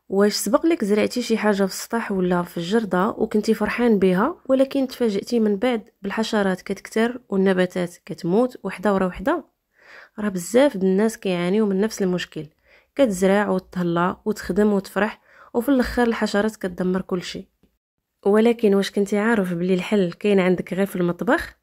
واش سبق لك زرعتي شي حاجه في السطح ولا في الجرده وكنتي فرحان بها، ولكن تفاجئتي من بعد بالحشرات كتكتر والنباتات كتموت وحده ورا وحده؟ راه بزاف د الناس كيعانيو من نفس المشكل. كتزرع وتهلا وتخدم وتفرح، وفي الاخر الحشرات كتدمر كل شيء. ولكن واش كنتي عارف بلي الحل كاين عندك غير في المطبخ؟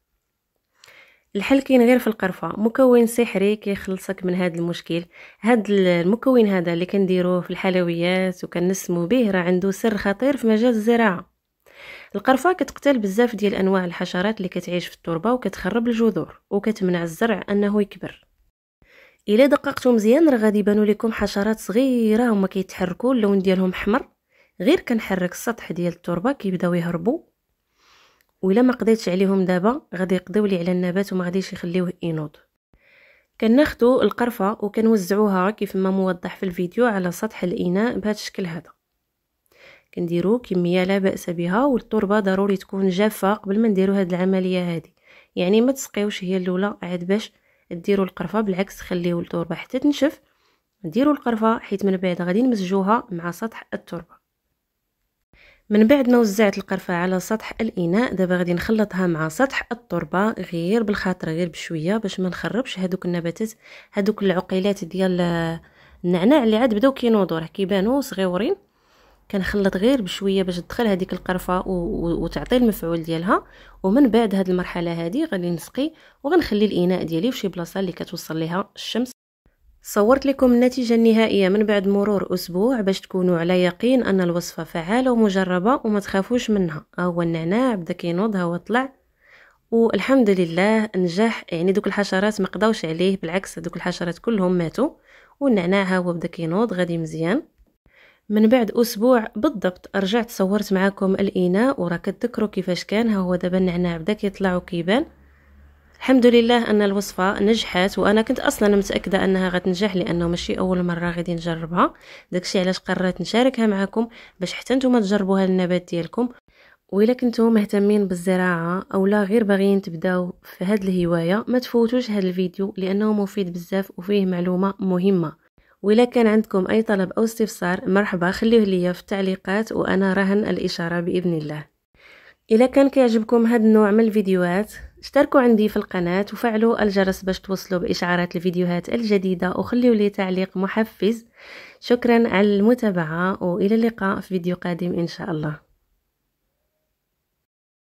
الحل كاين غير في القرفه، مكون سحري كيخلصك من هذا المشكل. هذا المكون هذا اللي كنديروه في الحلويات وكنسمو به راه عنده سر خطير في مجال الزراعه. القرفه كتقتل بزاف ديال انواع الحشرات اللي كتعيش في التربه وكتخرب الجذور وكتمنع الزرع انه يكبر. الا دققتوا مزيان راه غادي يبانوا لكم حشرات صغيره هما كيتحركوا، اللون ديالهم احمر. غير كنحرك السطح ديال التربه كيبداو يهربوا، وإلا ما قضيتش عليهم دابا غادي يقضيو لي على النبات وما غاديش يخليوه ينوض. كناخذوا القرفه وكنوزعوها كيف ما موضح في الفيديو على سطح الاناء بهذا الشكل هذا. كنديروا كميه لا باس بها، والتربه ضروري تكون جافه قبل ما نديروا هذه العمليه هذه. يعني ما تسقيوش هي الاولى عاد باش ديروا القرفه، بالعكس خليو التربه حتى تنشف ديروا القرفه، حيت من بعد غادي نمزجوها مع سطح التربه. من بعد ما وزعت القرفه على سطح الاناء، دابا غادي نخلطها مع سطح التربه غير بالخاطر، غير بشويه، باش ما نخربش هذوك النباتات، هذوك العقيلات ديال النعناع اللي عاد بداو كينوضوا راه كيبانوا صغيورين. كنخلط غير بشويه باش تدخل هذيك القرفه وتعطي المفعول ديالها. ومن بعد هذه المرحله هذه غادي نسقي وغنخلي الاناء ديالي في شي بلاصه اللي كتوصل ليها الشمس. صورت لكم النتيجة النهائية من بعد مرور أسبوع باش تكونوا على يقين أن الوصفة فعالة ومجربة وما تخافوش منها. هو النعناع بدا كينوض، هو طلع والحمد لله نجح. يعني دوك الحشرات ما قداوش عليه، بالعكس دوك الحشرات كلهم ماتوا، والنعناع هو بدا كينوض غادي مزيان. من بعد أسبوع بالضبط رجعت صورت معكم الإناء، وراه كتذكروا كيفاش كان. هو دابا النعناع بدا كيطلع وكيبان. الحمد لله ان الوصفه نجحت، وانا كنت اصلا متاكده انها غتنجح لانه ماشي اول مره غادي نجربها. داكشي علاش قررت نشاركها معكم باش حتى نتوما تجربوها للنبات ديالكم. وإلا كنتم مهتمين بالزراعه او لا غير باغيين تبداو في هذه الهوايه، ما تفوتوش هذا الفيديو لانه مفيد بزاف وفيه معلومه مهمه. وإلا كان عندكم اي طلب او استفسار مرحبا خليوه لي في التعليقات وانا رهن الاشاره باذن الله. إلا كان كيعجبكم هذا النوع من الفيديوهات اشتركوا عندي في القناة وفعلوا الجرس باش توصلوا بإشعارات الفيديوهات الجديدة، وخليوا لي تعليق محفز. شكرا على المتابعة، وإلى اللقاء في فيديو قادم إن شاء الله.